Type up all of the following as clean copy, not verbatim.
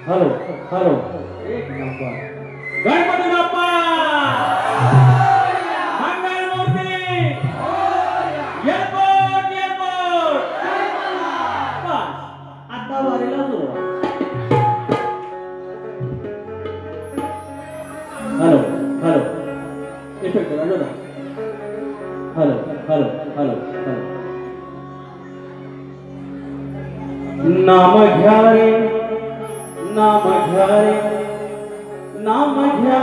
Hello hello Ganpati Bappa Mangalmurti airport airport आता वारीला सुरुवात. Hello hello effect hello hello hello hello hello नाम घ्या रे नाम घ्या रे नाम घ्या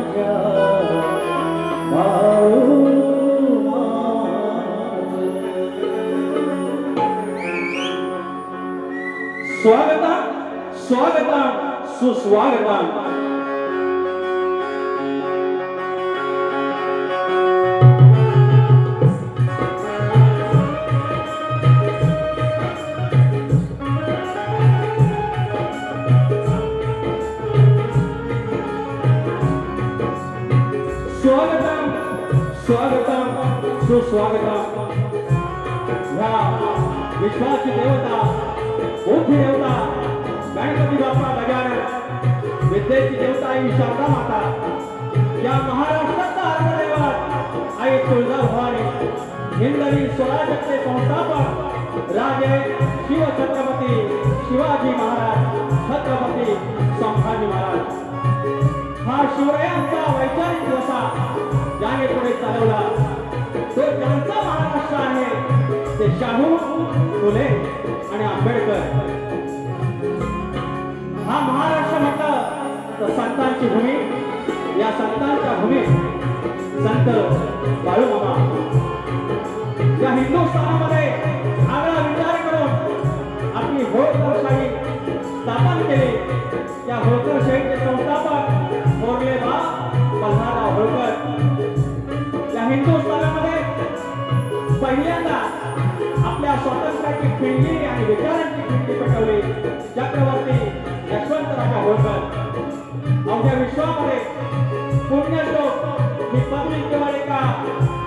माझ्या बाळू माझं. स्वागतम स्वागतम सुस्वागतम. स्वागतम स्वागतम सुस्वागतम. ह्या विश्वाची देवता बुद्धी देवता गणपती बाप्पा गजानन, विद्येची देवता आई शारदा माता, या महाराष्ट्राचा अर्धदैवत आई तुळजाभवानी, हिंदवी स्वराज्याचे संस्थापक राजे शिव छत्रपती शिवाजी महाराज, छत्रपती संभाजी महाराज. हा शिवरायांचा वैचारिक वसा ज्याने पुढे चालवला तो त्यांचा महाराष्ट्र आहे. ते शाहू, फुले आणि आंबेडकर. हा महाराष्ट्र म्हटलं तर संतांची भूमी. या संतांच्या भूमीत संत बाळूमामा या हिंदुस्थानामध्ये आगळा विचार करून आपली होळकरशाही स्थापन केली. या होळकरशाहीचे संस्थापक मोरले बा मल्हारराव होळकर. या हिंदुस्थानामध्ये पहिल्यांदा आपल्या स्वातंत्र्याची खिंडी आणि विचारांची खिंडी पेटवली चक्रवर्ती यशवंतराव होळकर. अवघ्या विश्वामध्ये पुण्यश्लोक ही पदवी केवळ एका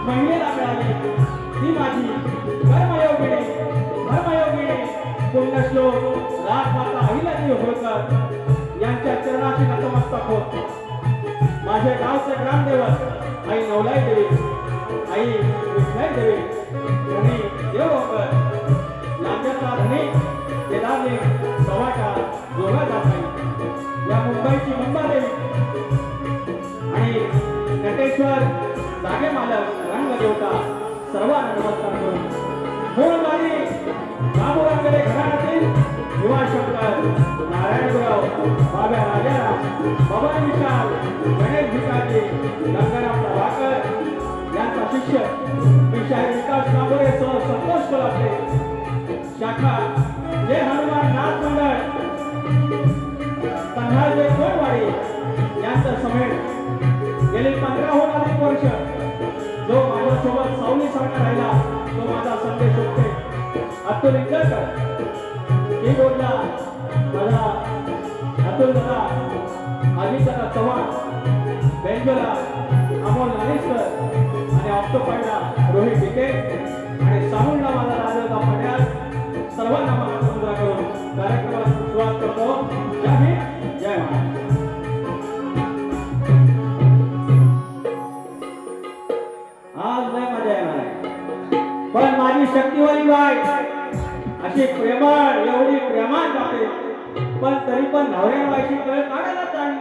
महिलेला मिळाली. ती माझी कर्मयोगिनी धर्मयोगिनी पुण्यश्लोक राजमाता अहिल्यादेवी होळकर यांच्या चरणाशी नतमस्तक होत. माझे गावचे ग्रामदेवत आई नवलाई देवी, आई विठ्ठल देवी, धनी देवकर, लांब्याचा धनी केदारने सवाटा जोगा जाताई, या मुंबईची मुंबादेवी आणि नटेश्वर जागे मालक रंगदेवता सर्वांना नमस्कार करून मूळवाडी बाबूरांगले घराण्यातील युवाशंकर नारायणराव बाब्या राजाराम बबन विशाल गणेश भिकाजी गंगाराम प्रभाकर यांचा शिष्य विशाल विकास कांबोरे सह संतोष कोल्हापुरे शाखा जय हनुमान नाथ मंडळ तन्हाळजे कोटवाडी यांचा समेट गेली 15हून अधिक वर्ष जो माझ्यासोबत सावलीसारखा राहिला तो माझा संदेश होते. अतुल इंगळकर कीबोर्डला माझा अतुल दादा, अजित दादा चव्हाण, बेंजोला अमोल नानेसकर आणि ऑक्टोपाईला रोहित डिके आणि साहूला माझा राजा पड्याल. सर्वांना मानवंदना करून कार्यक्रमाला सुरुवात करतो. जय हिंद जय महाराष्ट्र. आज नाही मजा येणार आहे पण माझी शक्तीवाली बाई अशी प्रेमळ एवढी प्रेमान जाते पण तरी पण नवऱ्या बाईची कळ काढायला चालली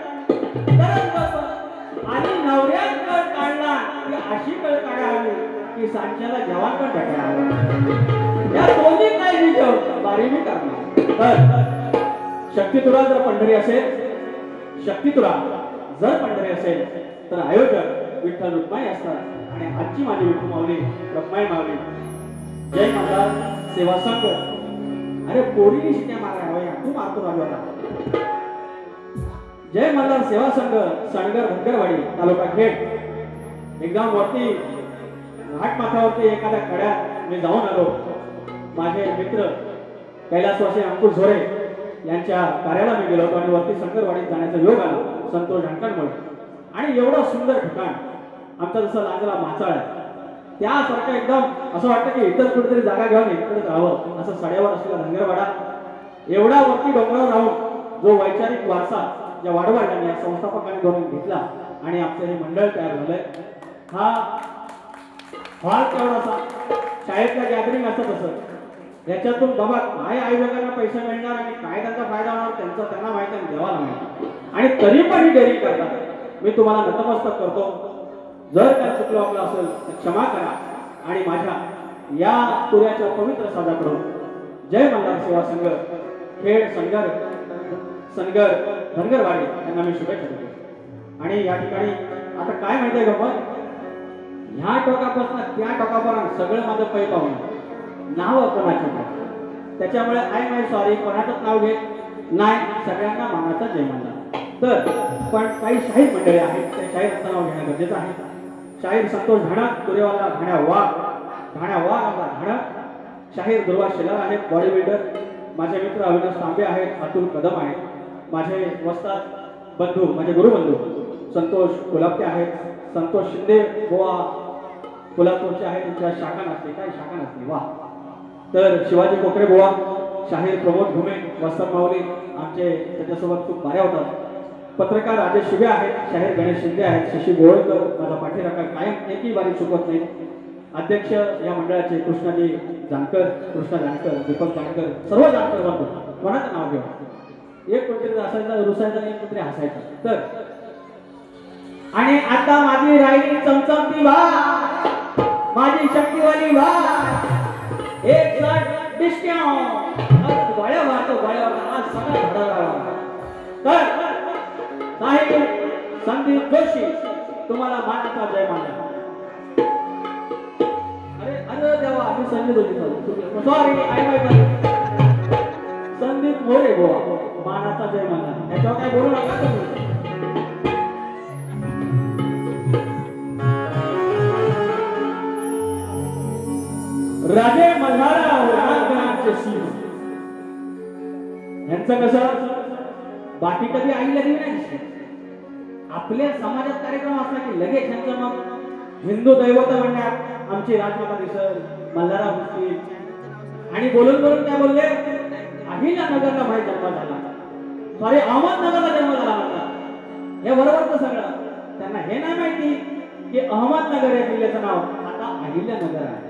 आणि नवऱ्यात कळ काढला की अशी कळ काढावी की सांच्याला जवान पण भेटायला. या दोन्ही काही विचार बारी मी करणार. तर शक्तितुरा जर पंढरी असेल, शक्तितुरा जर पंढरी असेल तर आयोजक विठ्ठल रुक्माई असतात. आणि आजची माझी विठू माऊली रुक्माई माऊली जय माता सेवा संघ. अरे पोरीनी शिट्या मारायला तू मारतो राजू आता. जय मल्हार सेवा संघ सणगर धनगरवाडी तालुका खेड. एकदम वरती घाट माथ्यावरती एखाद्या कड्यात मी जाऊन आलो. माझे मित्र कैलासवासी अंकुश झोरे यांच्या कार्याला मी गेलो होतो आणि वरती शंकरवाडीत जाण्याचा योग आला संतोष ढांकणमुळे. आणि एवढं सुंदर ठिकाण आमचा जसं लांजरा माचाळ आहे त्यासारखं एकदम असं वाटतं की इतर कुठेतरी जागा घेऊन इकडे राहावं असं सड्यावर असलेला धनगरवाडा. एवढा वरती डोंगरावर राहून जो वैचारिक वारसा ज्या वाडवडिलांनी या संस्थापकांनी धरून घेतला आणि आपलं हे मंडळ तयार झालंय. हा हॉल केवढासा शाळेतला गॅदरिंग असतं तसं याच्यातून बाबा काय आयोजकांना पैसे मिळणार आणि काय त्यांचा फायदा होणार त्यांना माहिती आणि देवाला माहिती. आणि तरी पण ही डेअरिंग करतात. मी तुम्हाला नतमस्तक करतो. जर काय चुकलं आपलं असेल तर क्षमा करा आणि माझ्या या तुऱ्याच्या पवित्र साजाकडून जय मल्हार सेवा संघ खेड सनगर धनगरवाडी यांना मी शुभेच्छा देतो. आणि या ठिकाणी आता काय माहितीये गमत, ह्या टोकापासून त्या टोकापर्यंत सगळं माझं पै पाहून नाव कोणाचं नाही. त्याच्यामुळे आय माय सॉरी, कोणाचंच नाव घेत नाही, सगळ्यांना मानाचा जय म्हणला. तर पण काही शाहीर मंडळी आहेत, त्या शाहीरांचं नाव घेणं गरजेचं आहे. शाहीर संतोष घाणा, तुरेवाला घाण्या वाघ आपला घाणा. शाहीर दुर्वा शेलार आहेत, बॉडी बिल्डर. माझे मित्र अविनाश तांबे आहेत, अतुल कदम आहेत. माझे वस्ताद बंधू, माझे गुरुबंधू संतोष कोल्हापते आहेत. संतोष शिंदे गोवा कोल्हापूरचे आहेत, त्यांच्या शाखा नसते, काही शाखा नसते वा. तर शिवाजी कोकरे गोवा, शाहीर प्रमोद घुमे, वस्ताद माऊली आमचे त्याच्यासोबत खूप बाऱ्या होतात. पत्रकार राजेश शिवे आहेत, शाहीर गणेश शिंदे आहेत, शशी गोळकर माझा पाठीराखा कायम एकही बारी चुकत नाही. अध्यक्ष या मंडळाचे कृष्णा जानकर, दीपक जानकर, सर्व जानकर बनतो. कोणाचं नाव घेऊ, एक कोणतरी असायचा रुसायचा, एक कोणतरी हसायचा. तर आणि आता माझी राहिली चमचमती वा, माझी शक्तीवाली वा, एक साथ डिस्काउंट गोळ्या मारतो आज सगळा धडा. तर साहिब संदीप जोशी, तुम्हाला मानाचा जय मानला. अरे देवा, मी Sandeep Joshi sorry, I my Sandeep More Goa, मानाचा जय मानला. याच्यावर काय बोलू नका तुम्ही. राजे मल्हारा रणांगणाचे सिंह, यांचं कसं बाकी कधी आईला दिली नाही. आपल्या समाजात कार्यक्रम असला की लगेच यांचं मग हिंदू दैवत म्हणण्यात आमची राजमाता दिसत, मल्हारा मुस्लिम. आणि बोलून काय बोलले, अहिल्यानगरला भाई जन्म झाला, सॉरी अहमदनगरला जन्म झाला म्हणतात. हे बरोबरच सगळं. त्यांना हे नाही माहिती की अहमदनगर या जिल्ह्याचं नाव आता अहिल्यानगर आहे.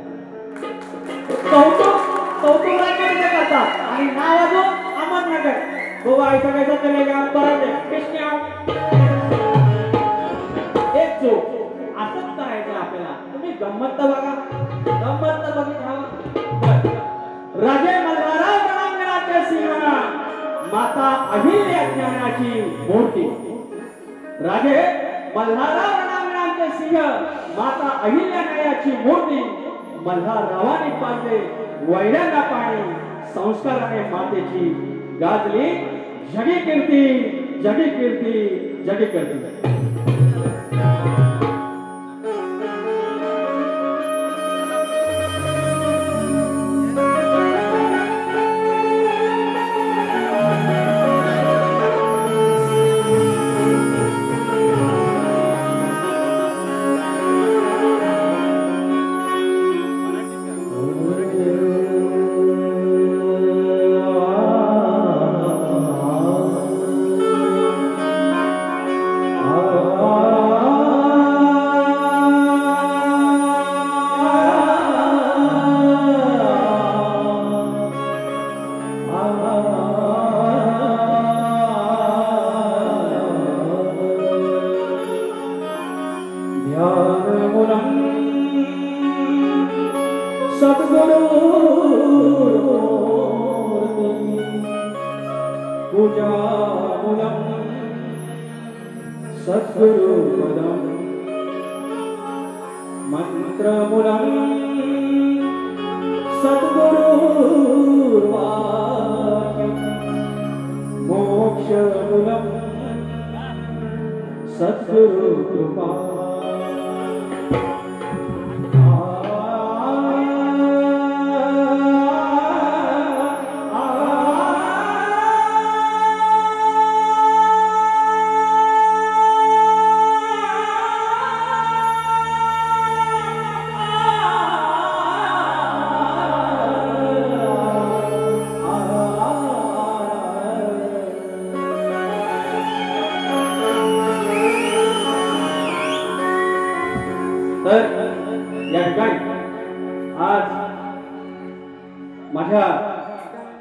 कौतुक करतात आणि नाव अजून अहमदनगर. गोवा ऐसा कैसा चलेगा, परत एक चूक असंच करायचं आपल्याला. तुम्ही गंमत तर बघा, गंमत तर बघितलं. राजे मल्हारा रणांगणाचे सिंह, माता अहिल्या ज्ञानाची मूर्ती. राजे मल्हारा रणांगणाचे सिंह, माता अहिल्या न्यायाची मूर्ती. मल्हाररावाने पाजले वैऱ्यांना पाणी, संस्काराने मातेची गाजली जगी कीर्ती, जगी कीर्ती, जगी कीर्ती.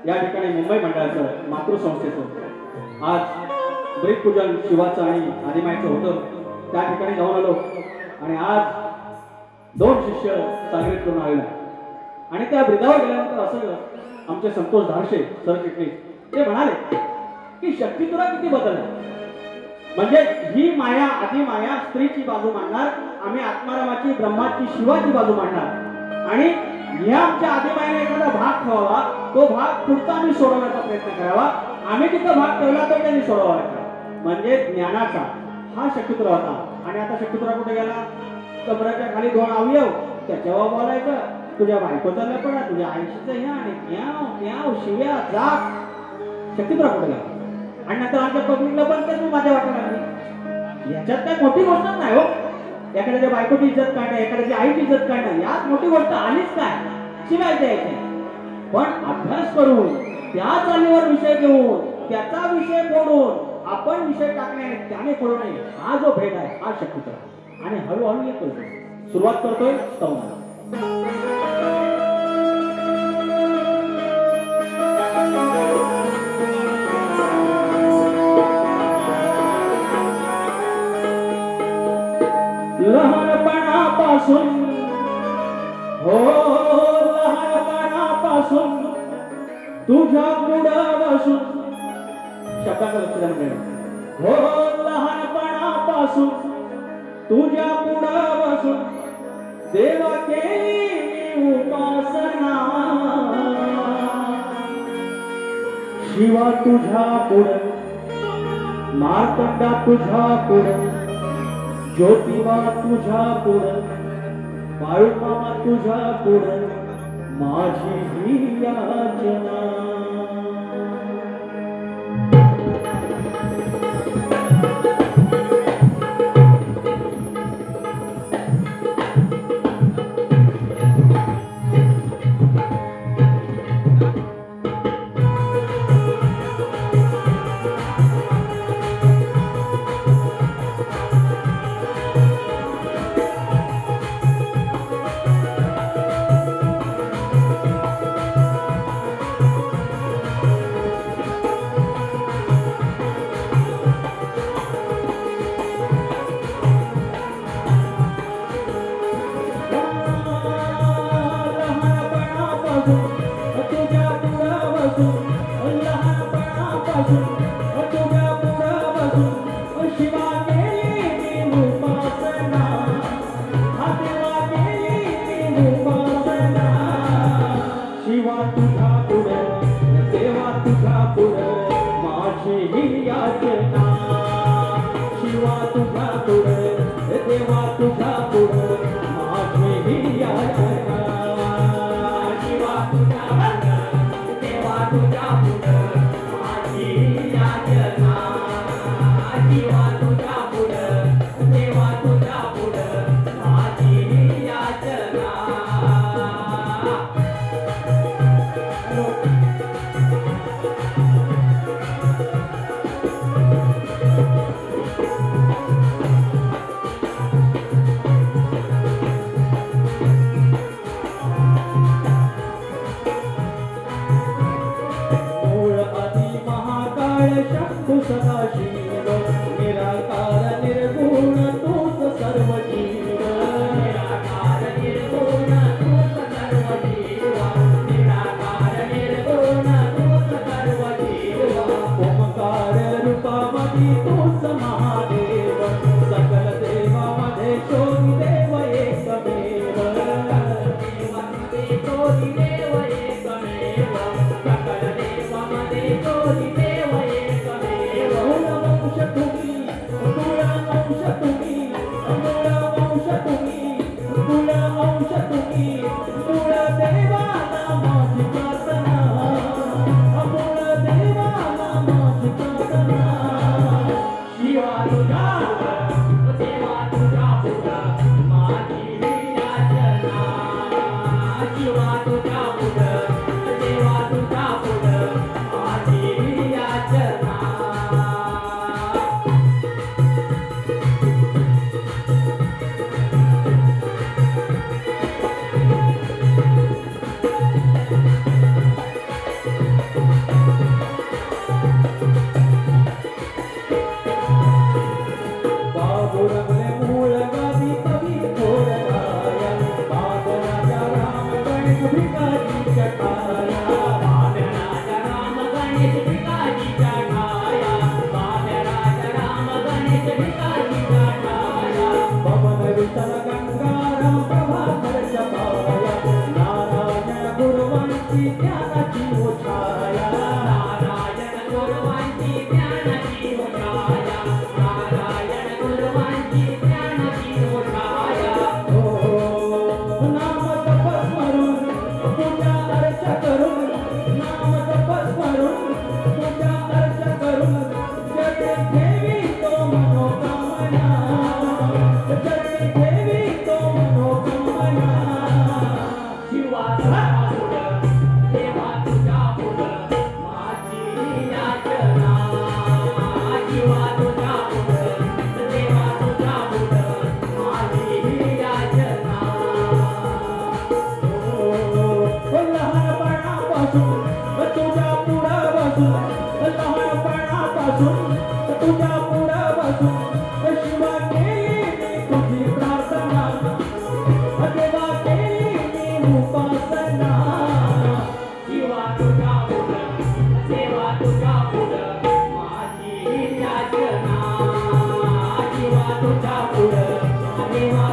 या ठिकाणी मुंबई मंडळाचं मातृसंस्थेचं आज ब्रीदपूजन शिवाचं आणि आदिमाईचं होतं. त्या ठिकाणी जाऊन आलो आणि आज 2 शिष्य सांगलीत करून आलेले आणि त्या ब्रिदावर गेल्यानंतर असं आमचे संतोष धारशे सरचिटणीस ते म्हणाले की शक्ती तुला किती बदलला. म्हणजे ही माया आदिमाया स्त्रीची बाजू मांडणार, आम्ही आत्मारामाची ब्रह्माची शिवाची बाजू मांडणार आणि ह्या आमच्या आदिमायाने एखादा भाग ठेवावा, तो भाग पुढचा आम्ही सोडवण्याचा प्रयत्न करावा, आम्ही तिथं भाग ठेवला तर त्यांनी सोडवायचा. म्हणजे ज्ञानाचा हा शक्तिपुत्र होता. आणि आता शक्तिपुरा कुठे गेला? कमराच्या खाली 2 अवयव त्याच्यावर बोलायचं, तुझ्या बायकोचा लपडा, तुझ्या आईशीचं ह्या आणि त्या शिव्या जाग. शक्तिपुरा कुठे गेला? आणि नंतर आमच्या पब्लिकला पण ते माझ्या वाटत लागली. याच्यात काही मोठी गोष्ट नाही हो. एखाद्याच्या बायकोची इज्जत काढणं, एखाद्याची आईची इज्जत काढणं, यात मोठी गोष्ट आलीच काय? शिवाय द्यायचे. पण अभ्यास करून त्या चालीवर विषय घेऊन त्याचा विषय फोडून आपण विषय टाकणे त्याने फोडू नये, हा जो भेद आहे हा शक्तिपुरा. आणि हळूहळू येतोय, सुरुवात करतोय स्तवनाला. लहानपणापासून हो लहानपणापासून तुझ्या पुढं बसून, शब्दाचं लक्ष द्या. हो लहानपणापासून तुझ्या पुढं बसून देवा केली उपासना, शिवा तुझ्या पुढं, मार्तंडा तुझ्या पुढं, ज्योतिबा तुझ्या पुढं, बाळूमामा तुझ्या पुढं, माझी ही याचना.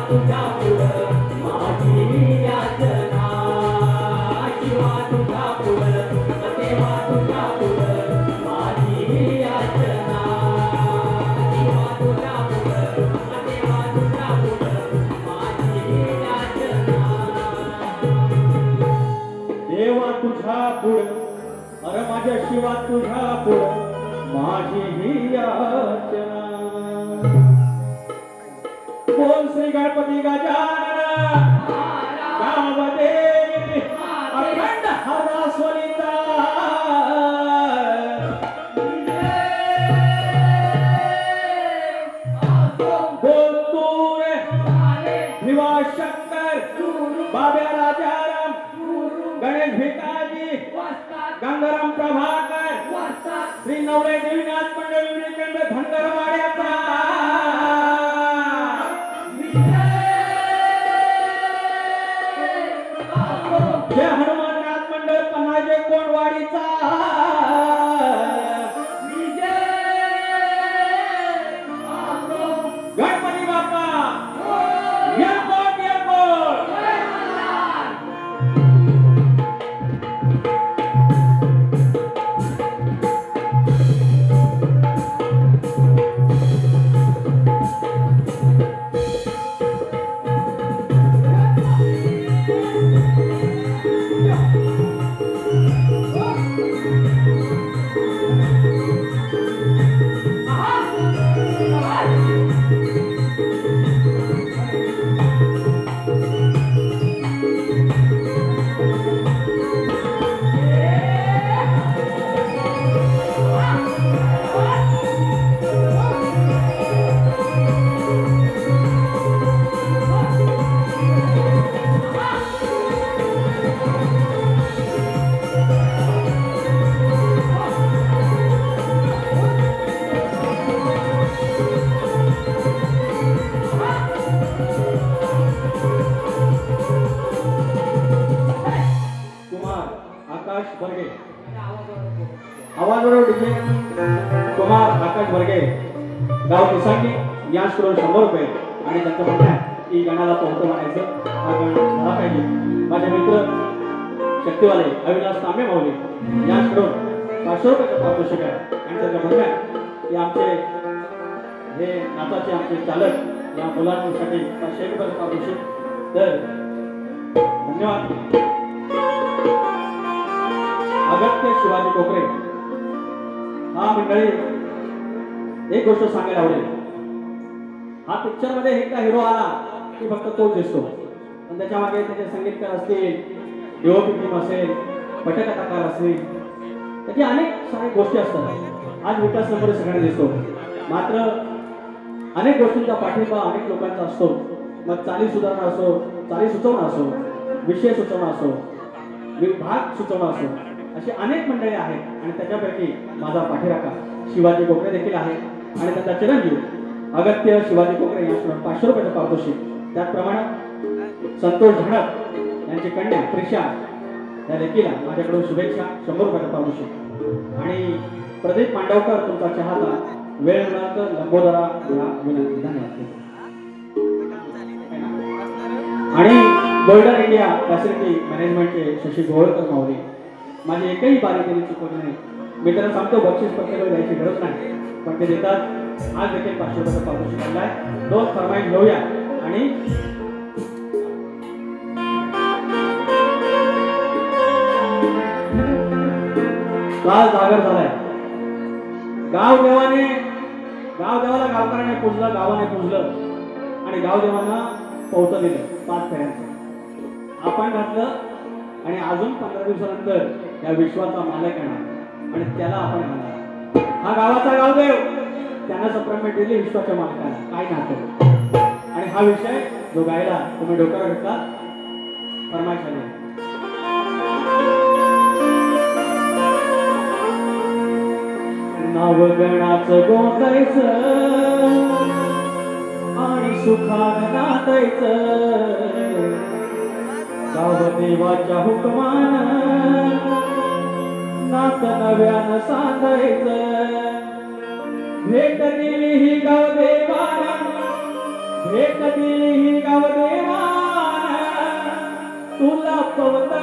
तुझ्या पुढं माझी याचना शिवा तुझ्या पुढं देवा तुझ्या पुढं माझी याचना शिवा तुझ्या पुढं देवा तुझ्या पुढं माझी याचना देवा तुझ्या पुढं अरे माझ्या शिवा तुझ्या पुढं माझी ही याचना बोल श्री गणपती गजानन गावदेवी अखंड हरास्वलिता बोल तू रे भिवा शंकर बाब्या राजाराम गणेश भिकाजी गंगाराम प्रभाकर श्री नवले देवीनाथ मंडळ विवेकानंद धनगरवाड्याचा जय हनुमाननाथ मंडळ पन्हाजे कोंडवाडीचा गणपती बाप्पा येतो कुमार आकाश वर्गे गाव किसांनी याच करून 100 रुपये आणि त्यांचं म्हणणं आहे की गणाला पोहतो म्हणायचं हा गण झाला पाहिजे माझे मित्र शक्तीवाले अविनाश तांबे माऊली याच करून 500 रुपयाचं पारितोषिक आहे आणि त्यांचं म्हणणं आहे की आमचे हे नाचाचे आमचे चालक या मुलांसाठी 500 रुपयाचं पारितोषिक तर धन्यवाद अगत्य शिवाजी कोकरे हा मंडळी एक गोष्ट सांगायला आवडेल हा पिक्चर मध्ये एकदा हिरो आला की फक्त तोच दिसतो पण त्याच्या मागे त्याचे संगीतकार असतील डीओपी टीम असेल पटकथाकार असतील त्याची अनेक साऱ्या गोष्टी असतात आज विकास नंबर सगळ्यांना दिसतो मात्र अनेक गोष्टींचा पाठिंबा अनेक लोकांचा असतो मग चाली सुधारणा असो चाली सुचवणं असो विषय सुचवणं असो विभाग सुचवणं असो अशी अनेक मंडळी आहेत आणि त्याच्यापैकी माझा पाठीराखा शिवाजी कोकरे देखील आहे आणि त्यांचा चिरंजीव अगत्य शिवाजी कोकरे यांच्याकडून 500 रुपयाचं पारितोषिक त्याचप्रमाणे संतोष झणक यांची कन्या प्रिशा या लेकीला माझ्याकडून शुभेच्छा 100 रुपयाचं पारितोषिक आणि प्रदीप मांडवकर तुमचा चहाता वेळ मिळाला तर लंबोदरा या विनंती धन्यवाद आणि गोल्डन इंडिया फॅसिलिटी मॅनेजमेंटचे शशी गोळकर माऊली माझी एकही बारी त्यांनी चुकवली नाही मी त्यांना सांगतो बक्षीस प्रत्येकाला द्यायची गरज नाही पण ते देतात आज देखील 500 रुपयाचा पारितोषिक आणलाय 2 फरमाईश घेऊया आणि काल जागर झालाय गावदेवाला गावकऱ्याने पूजलं गावाने पूजलं आणि गावदेवांना पवतं दिलं 5 फेऱ्यांचं आपण घातलं आणि अजून 15 दिवसानंतर या विश्वाचा मालक येणार आणि त्याला आपण म्हणणार हा गावाचा गावदेव त्यांना सप्रेमेंट दिली विश्वाच्या मालकाला काय नातं आणि हा विषय जो गायला तुम्ही डोक्यावर घेतला फरमाईश आली नावगणाचं गोतायचं आणि सुखानं नातायचं गावदेवाच्या हुकमानं नात नव्यानं सांगायचं भेट दिली ही गावदेवानं हे कधी गाव देवान तुला पवत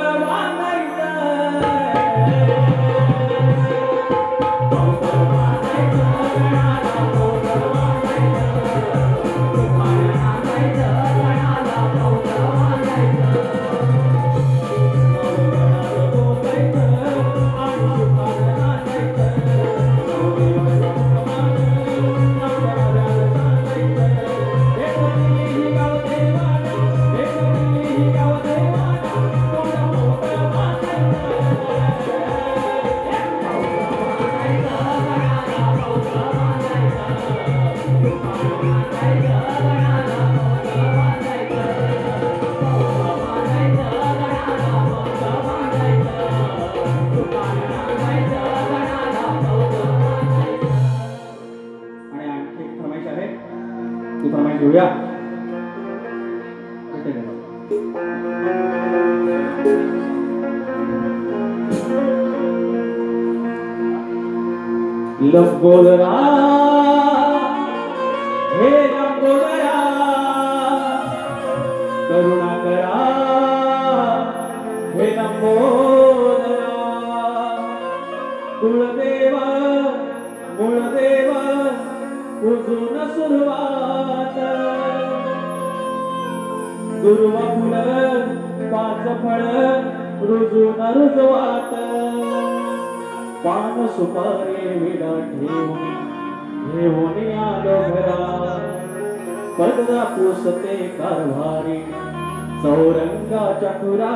घेऊया लंबोदरा हे लंबोदरा करुणा करा हे लंबोदरा कुलदेव मूळदेव उजून सुरुवात गुरुवाकुल पाच फळ रुजून रुजवात पान सुपारी विडा घेऊन आलो घरा पडदा पुसते कारभारी चौरंगाच्या खुरा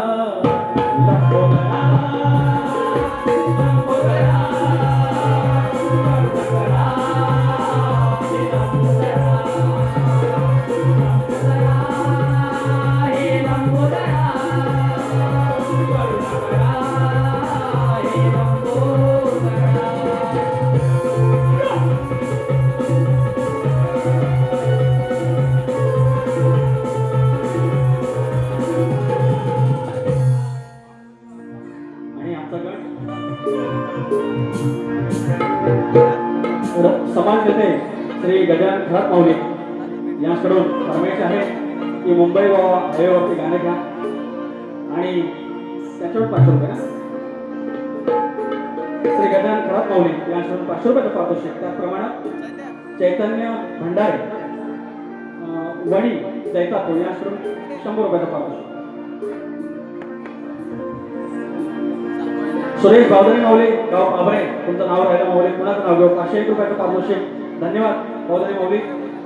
लंबोदरा समाज नेते श्री गजानन खरात माऊली यांच्याकडून फरमाईश आहे की मुंबई व हायवेवरती गाणे घ्या आणि त्याच्यावर 500 रुपये ना श्री गजानन खरात माऊली यांच्याकडून 500 रुपयाचं पारितोषिक त्याचप्रमाणे चैतन्य भंडारे वणी जैतापूर यांच्याकडून 100 रुपयाचं पारितोषिक सुरेश बावधनी माऊली गाव आबरे तुमचं नाव राहिलं माऊली कुणाचं नाव घेऊ 501 रुपयाचं पारितोषिक धन्यवाद बावधनी माऊली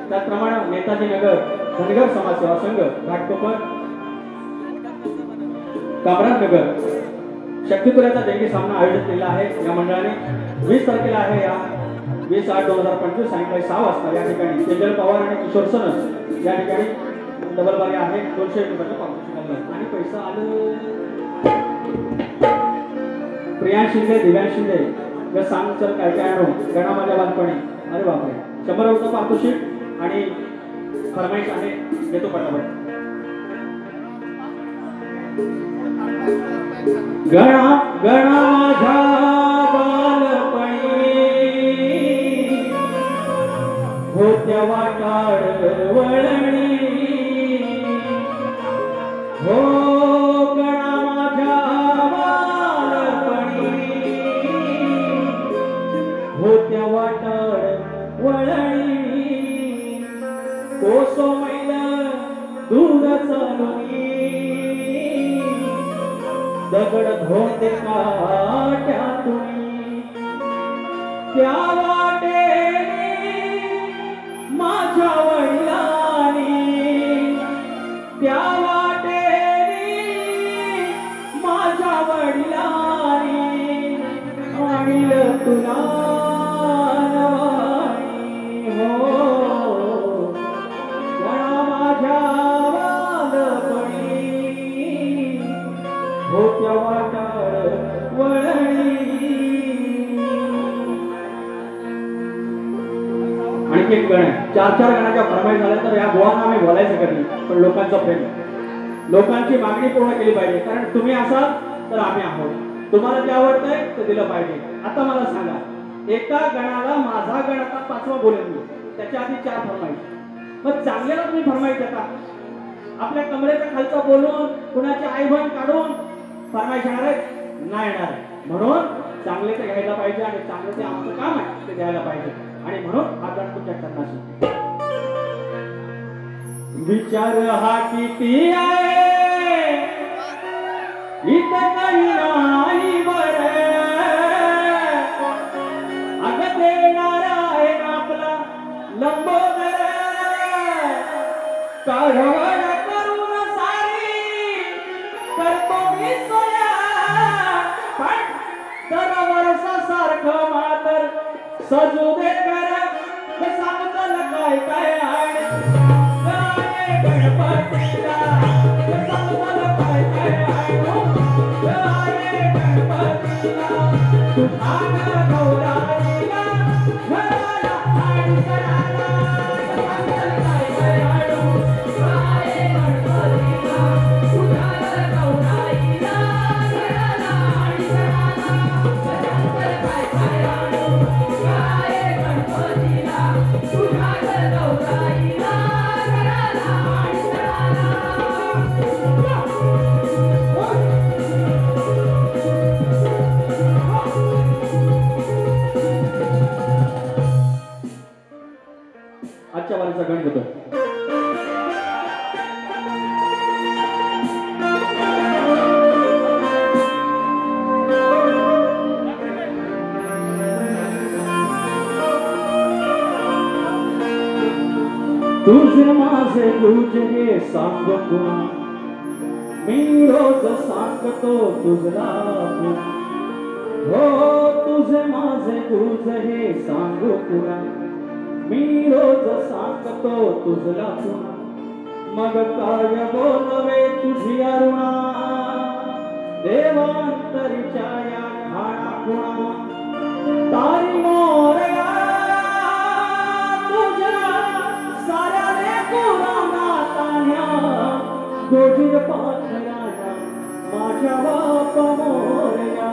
त्याचप्रमाणे नेताजी नगर धनगर समाज सेवा संघ घाटकोपर कामराज नगर शक्तीपुराचा जंगी सामना आयोजित केला आहे या मंडळाने 20 तारखेला आहे या 20/8/2025 सायंकाळी 6 वाजता या ठिकाणी तेजल पवार आणि किशोर सनस या ठिकाणी डबल बारी आहे 200 रुपयाचं पारितोषिक आणि पैसा आलं प्रिया शिंदे दिव्या शिंदे या सांग चल काय काय आणू गणा माझ्या बालपणी अरे बापरे 100 रुपयाचं पारितोषिक आणि फरमाईश आहे देतो पटापट गणा गणा माझ्या बालपणी होत्या वाटाड वळणी हो गणा माझ्या होत्या वाटाड वळणी कोसो मैला दूर चालुनी दगड धोंडे काट्यातुनी त्या वाटेने माझ्या वडिलांनी त्या वाटेने माझ्या वडिलांनी आणलं तुला आणखी एक गण आहे 4 गणाच्या फरमाईश झाल्या तर या गोवांना आम्ही बोलायचं कधी पण लोकांचं प्रेम लोकांची मागणी पूर्ण केली पाहिजे कारण तुम्ही असाल तर आम्ही आहोत तुम्हाला जे आवडतंय ते दिलं पाहिजे आता मला सांगा एका गणाला माझा गण आता 5वा बोलेल मी त्याच्या आधी 4 फरमाईश मग चांगल्याला तुम्ही फरमाईश देता, आपल्या कमरेच्या खालचा बोलून कुणाची आई बहीण काढून फरमाईश येणार आहे? नाही येणार. म्हणून चांगले ते घ्यायला पाहिजे आणि चांगलं ते आमचं काम आहे ते द्यायला पाहिजे. आणि म्हणून हा तुमच्या चरणाशी विचार हा किती आहे इथं काही नाही बरं, अगं देणारा आहे आपला लंबोदर, काढवण करून सारी करतो मी सोया, पण दरवर्षासारखं मातर सजू दे कर सांगतल काय काय आहे गणपतीला, सांगतल काय काय आहे गणपतीला, तुझा गौराईला घराला आणि सणाला सांगतल काय काय आहे गणपतीला, तुझा गौराईला घराला आणि सणाला सांगतल काय काय आहे गणपतीला, तुझा गौराईला घराला आणि सणाला. आजच्या वारीचा गण घेतो. तुझे माझे तुझे सांगतो मी रोज सांगतो तुझला, हो तुझे माझे तुझे हे सांगू पुरा मी रोज सांगतो तुझला पुन्हा, मग काय बोलवे तुझी अरुणा देवांतरीच्या या खाणा खुणा, तारी मोरया तुझ्या साऱ्या लेकुरांना तान्या, गोजीर पाथऱ्याला माझ्या बाप मोरया,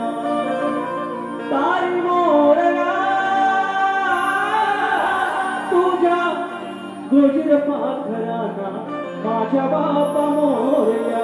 तारी मोरया तुझ्या गोजीर पाथऱ्याला माझ्या बाप मोरया.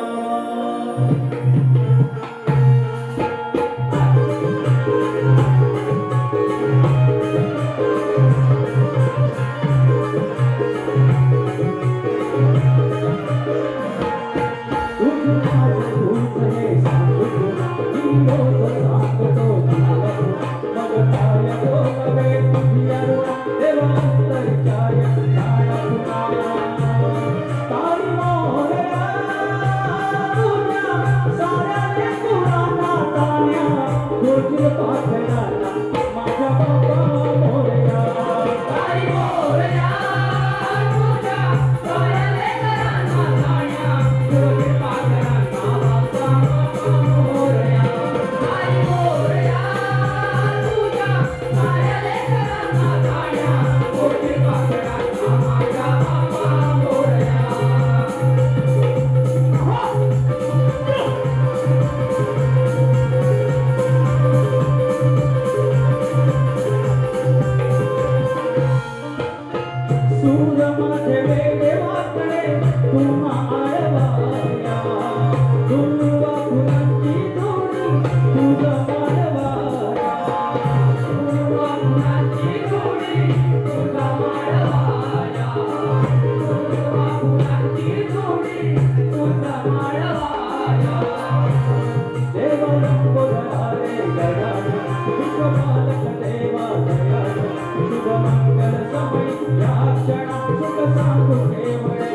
मंगल समय या क्षणा सुख सांगू ठेवणे.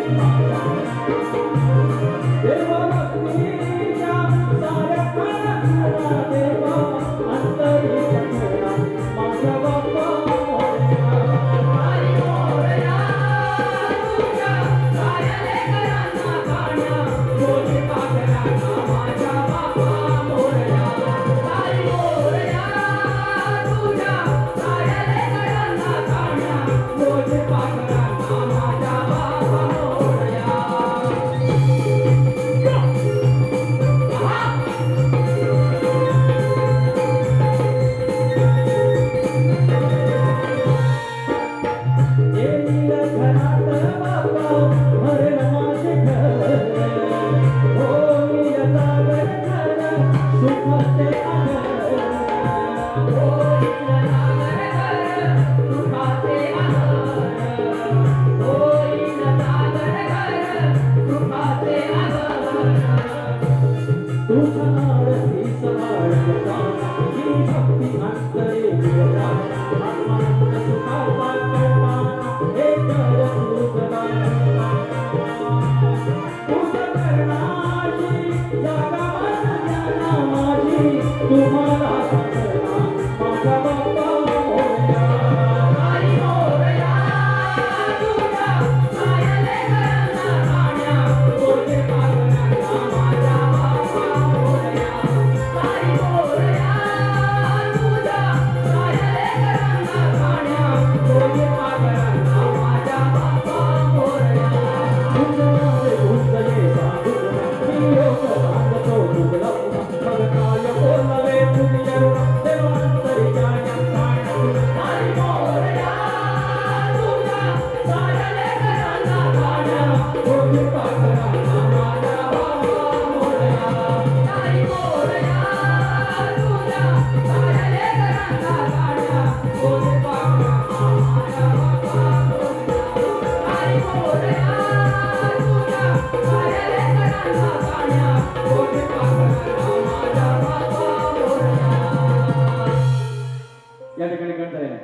या ठिकाणी गण झालेला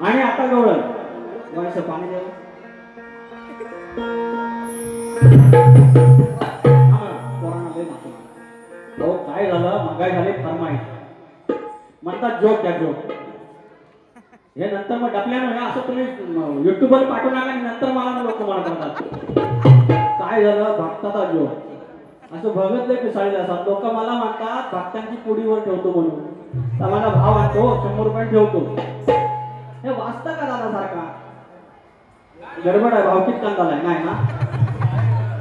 आणि आता गवळण वयाचं पाणी द्यावं काय झालं महागाई झाली फरमाईश म्हणतात जोक त्या जोक हे नंतर मग डबल्यानं असं तुम्ही युट्यूबवर पाठवून आला आणि नंतर मला लोक म्हणत म्हणतात काय झालं भक्ताचा जोक असं बघितलं की साडे असतात लोक मला म्हणतात भक्तांची पुडीवर ठेवतो म्हणून मला भाव आणतो 100 रुपये ठेवतो हे वाचता का दादा सारखा गडबड आहे भावकीत कांदालाय नाही ना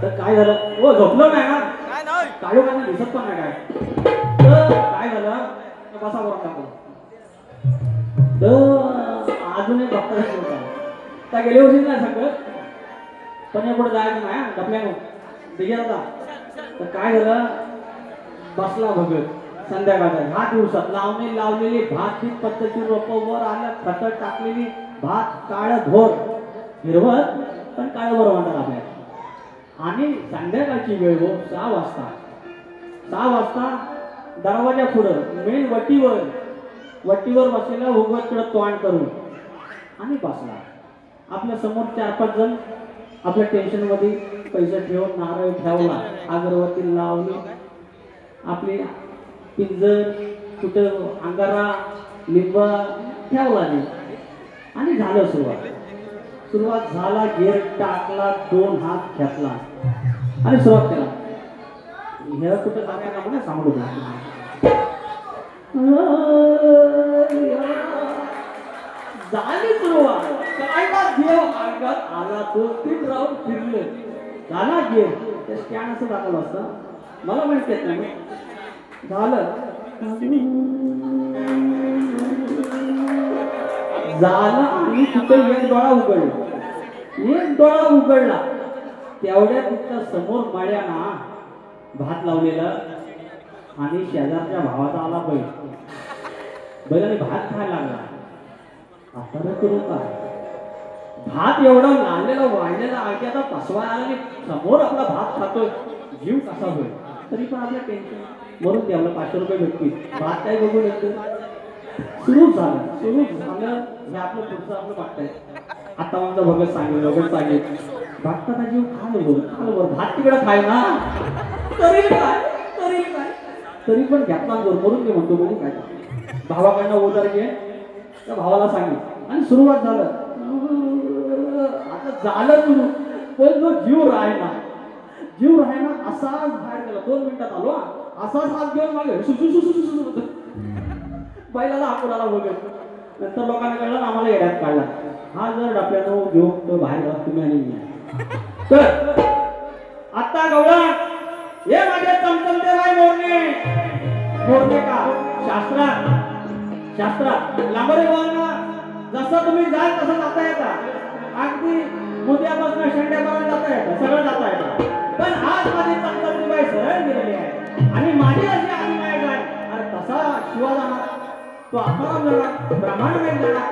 तर काय झालं हो झोपलं नाही ना काळू कांदा दिसत पण नाही काय तर काय झालं बसा बरोबर टाकू तर अजून एक डॉक्टर त्या गेल्या वर्षी नाही सांगत पण या पुढे जायचं नाही डबल्यानं दिघे दादा तर काय झालं बसला भगत संध्याकाळच्या 10 दिवसात लावलेली भात ही पद्धती रोपं वर आलं खत टाकलेली भात काळ घोर हिरवत पण काळ वर म्हणतात आपल्याला आणि संध्याकाळची वेळ हो 6 वाजता दरवाजा पुढं मेन वटीवर बसलेला उगवत तोंड करून आणि बसला आपल्या समोर 4-5 जण आपल्या टेन्शन मध्ये पैसे ठेवून नारळ ठेवला अगरबत्ती लावली आपली पिंजर कुठं अंगारा लिंबा ठेवला नाही आणि झालं सुरुवात झाला गेर टाकला 2 हात घेतला आणि सुरुवात केला हे कुठं जाता का म्हणा सांगू झाली सुरुवात काय का देव अंगात आला 2-3 राऊंड फिरले झाला गेर ते स्कॅन असं दाखवलं असतं मला माहित नाही झालं आणि कुठं एक डोळा उघडला तेवढ्या तिथं समोर माळ्याना भात लावलेला आणि शेजारच्या भावाचा आला बैलाने भात खायला लागला आता करू का भात एवढा लावलेला वाढलेला आधी आता फसवा आला समोर आपला भात खातोय जीव कसा होईल तरी पण आपलं टेन्शन म्हणून ते आपलं 500 रुपये भेटतील भात काय बघून येतो सुरू झालं हे आपलं पुढचं आपलं बघताय आता माझा भगत सांगेल भक्ताचा जीव खाल भात तिकडं खाय ना तरी पण घेतला जोर करून मी म्हणतो बघू काय भावाकडनं उधार घे त्या भावाला सांगितलं आणि सुरुवात झालं आता झालं सुरू पण जो जीव राहिना असाच बाहेर गेला 2 मिनिटात आलो असाच हात घेऊन मागे बैलाला आकुडाला बघत नंतर लोकांना कळलं आम्हाला येड्यात काढला हा जर डबल्यानं घेऊन तो बाहेर जात तुम्ही आणि तर आता गवळा हे माझे चमचमते बाई मोरणे का शास्त्रात लांबरे बोलना जसं तुम्ही जाल तसं जाता येता अगदी मुद्यापासून शेंड्यापर्यंत जाता येतं सगळं जाता येतं पण आज माझी चमचमते बाई सरळ गेलेली आहे आणि माझी अशी आधी नाही जाय अरे तसा शिवा जाणार तो आत्माराम झाला ब्रह्मांड नाही झाला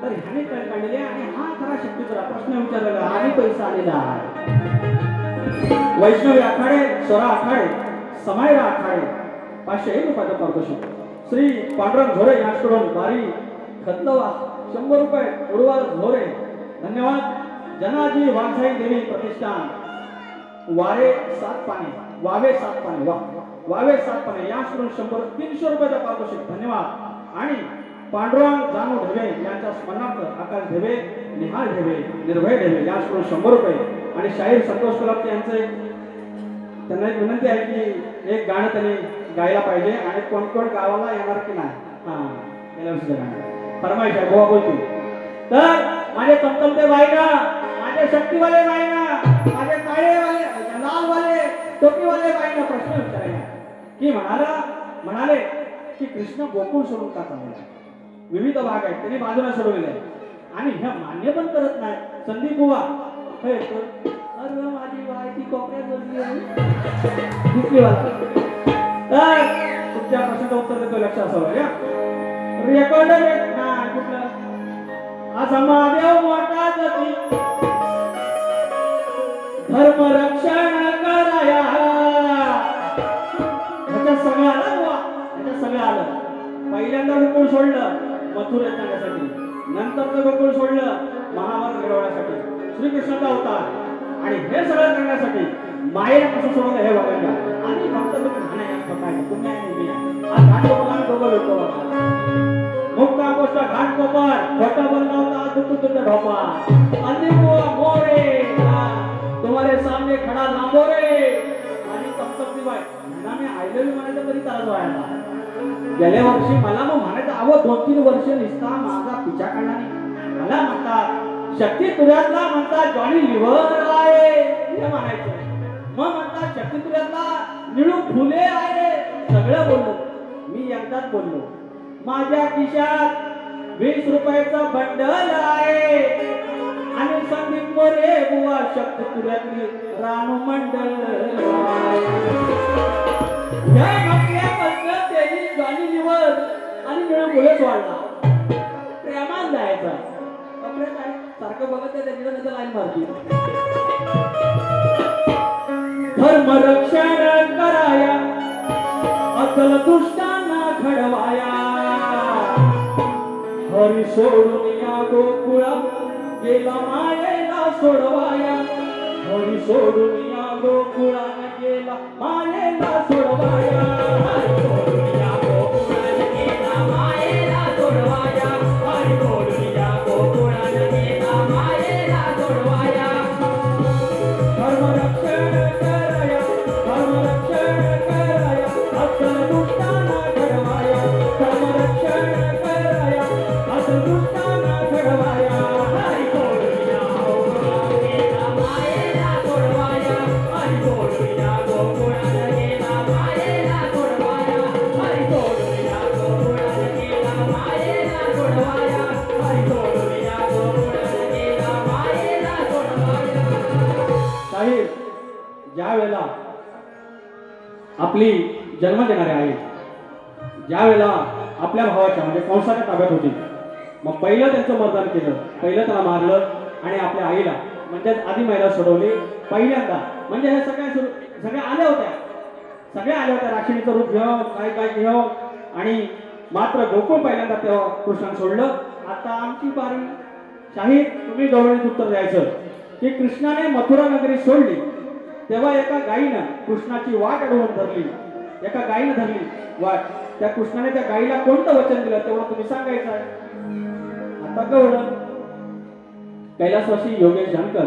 तर ह्याने काय काढलेले आणि हा खरा शक्तीचा प्रश्न विचारलेला आणि पैसा आलेला आहे वैष्णवी आखाडे स्वरा आखाडे समायरा आखाडे 501 रुपयाचा पारितोषिक श्री पांडुरंग झोरे यांच्याकडून बारी खतलवा 100 रुपये उर्वाल झोरे धन्यवाद जनाजी वाघसाई देवी प्रतिष्ठान वावे सात पाने यांच्याकडून 300 रुपयाचा पारितोषिक धन्यवाद आणि पांडुरंग जानू ढेवे यांच्या स्मरणार्थ आकाश ढेवे निहाल ढेवे निर्भय ढेवे यांच्याकडून 100 रुपये आणि शाहीर संतोष कलप यांचे त्यांना एक विनंती आहे की एक गाणं त्यांनी गायला पाहिजे आणि कोण गावाला येणार की नाही गेल्या वर्षीचं गाणं फरमाईश आहे गोवा बोलतो तर माझे चमचमते बाईना माझे शक्तीवाले बाईना माझे की म्हणाले की कृष्ण गोकुळ सोडून का चालला. विविध भाग आहेत त्यांनी बाजूला सोडवलेले आहे आणि ह्या मान्य पण करत नाही. संदीप बुवा हे अरे माझी बाई ती कोपऱ्यात बसली आहे. तुमच्या प्रश्नाचं उत्तर देतो, लक्ष असावं या रेकॉर्ड ना कुठलं असा महादेव मोठा जाती धर्म रक्षण कराया. ह्याच्या सगळं आलं बुवा, ह्याच्या सगळं आलं. पहिल्यांदा गोकुळ सोडलं मथुरेत जाण्यासाठी, नंतर गोकुळ सोडलं महाभारत घडवण्यासाठी, श्रीकृष्णाचा अवतार. आणि हे सगळं करण्यासाठी मायेला कसं सोडवलं हे बघायला. आणि फक्त तुम्ही काय तुम्ही आज घाटकोपर डोकं भेटतो मुक्का गोष्ट घाटकोपर खोटा बोलला होता तुझं ढोपा. आणि मोरे तुम्हारे सामने खडा लांबो रे. आणि सप्तपदी बाय मी आयलेली म्हणायचं तरी त्रास व्हायला. गेल्या वर्षी मला मग म्हणायचं अहो 2-3 वर्ष निसता माझा पिछा काढला नाही. मला म्हणतात शक्ती तुझ्यातला म्हणतात जॉनी लिव्हर आहे हे म्हणायचं. मग म्हणतात शक्ती तुझ्यातला निळू फुले आहे. सगळं बोललो मी, एकदाच बोललो माझ्या खिशात 20 रुपयाचा बंडल आहे. आणि संदीप मोरे बुवा शक्ती तुझ्यातली रानू मंडळ. जॉनी लिव्हर आणि निळू फुलेच वाढला. प्रेमान जायचा सारखं बघत त्याच्या लाईन मारती. धर्म रक्षण कराया अकल दुष्टांना घडवाया. हरी सोडून या गोकुळा गेला मायेला सोडवाया. हरी सोडून या गोकुळा गेला मायेला सोडवाया. हरी सोडून या गोकुळा गेला मायेला सोडवाया. हरी सोडून या गोकुळा गेला मायेला सोडवाया. धर्म रक्षण कराया धर्म रक्षण कराया अकल दुष्टांना घडवाया. धर्म रक्षण कराया अकल दुष्टांना घडवाया. हरी सोडून या गोकुळा गेला मायेला सोडवाया. हरी सोडून या गोकुळा गेला मायेला सोडवाया. हरी सोडून या गोकुळा गेला मायेला सोडवाया. हरी सोडून या गोकुळा गेला मायेला सोडवाया. साहेब ज्या वेळेला आपली जन्म देणारी आई ज्या वेळेला आपल्या भावाच्या म्हणजे कंसाच्या ताब्यात होती, मग पहिलं त्यांचं मतदान केलं, पहिलं त्याला मारलं आणि आपल्या आईला म्हणजे आधी महिला सोडवली पहिल्यांदा. म्हणजे हे सगळ्या आल्या होत्या राक्षणीचं रूप घेऊन काय घेऊन. आणि मात्र गोकुळ पहिल्यांदा तेव्हा कृष्णाने सोडलं. आता आमची बारी. शाहीर तुम्ही गौरवणीत उत्तर द्यायचं की कृष्णाने मथुरा नगरी सोडली तेव्हा एका गायीनं कृष्णाची वाट अडवून धरली. एका गायीनं धरली वाट. त्या कृष्णाने त्या गायीला कोणतं वचन दिलं तेवढं तुम्ही सांगायचं आहे. आता गौरव कैलासवासी योगेश जानकर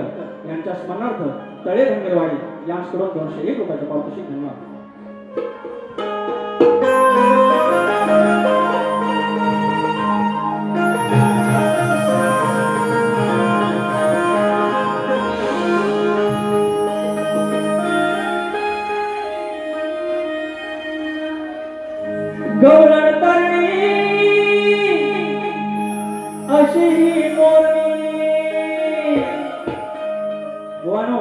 यांच्या स्मरणार्थ तळे धनगरवाडी यांच्याकडून 201 रुपयाचं पारितोषिक धन्यवाद. गवळण तरणी अशी ही मोरणी. बुवानो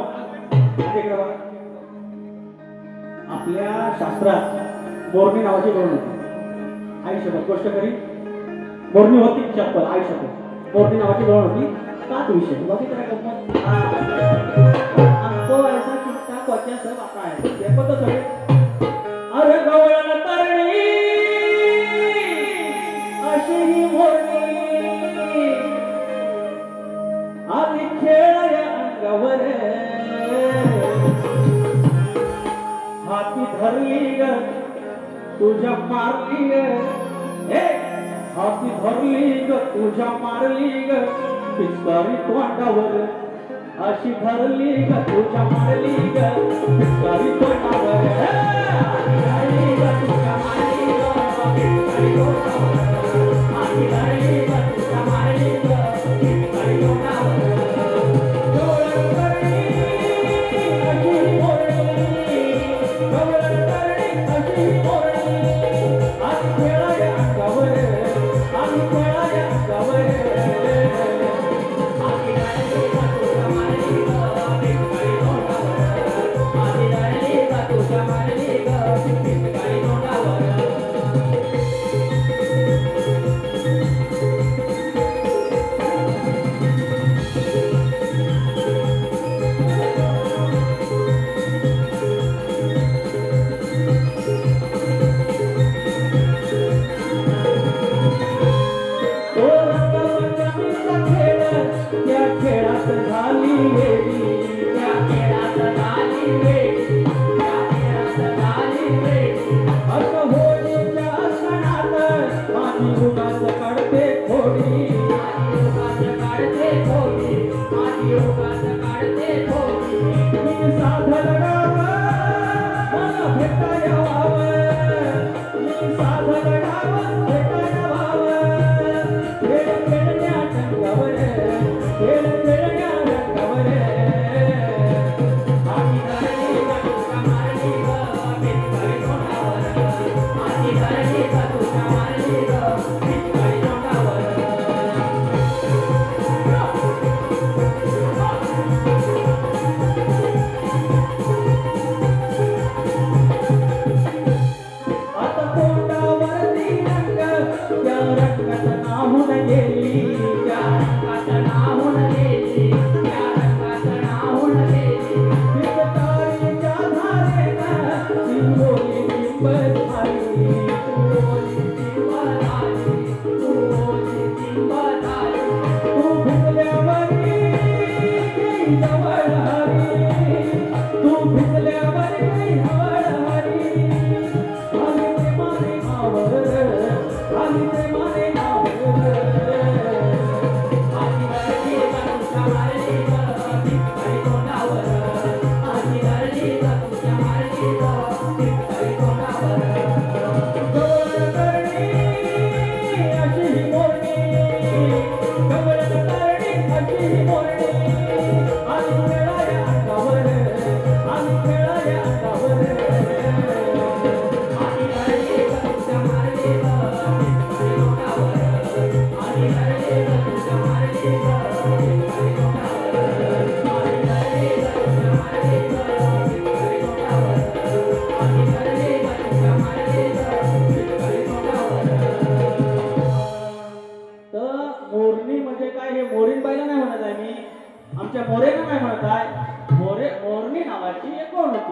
आपल्या शास्त्रात मोरणी नावाची गवळण होती. आई शपथ गोष्ट करी मोरणी होती चप्पल आई शपथ मोरणी नावाची गवळण होती. 7 विषय बाकी त्याला गंमत आमको ऐसा चिंता कोच्या सब आता आहे हे पण सगळे. अरे गवळण तरणी अशी ही मोरणी आली खेळ या अंगावर. हाती धरली ग तुझ्या मारली ग. हाती धरली ग तुझ्या मारली ग पिचकारी तोंडावर. अशी धरली ग तुझ्या मारली ग पिचकारी तोंडावर. धरली ग तुझ्या मारली ग पिचकारी तोंडावर. आधी धरली ग तुझ्या मारली ग पिचकारी तोंडावर. गवळण तरणी अशी मोरणी गवळण तरणी अशी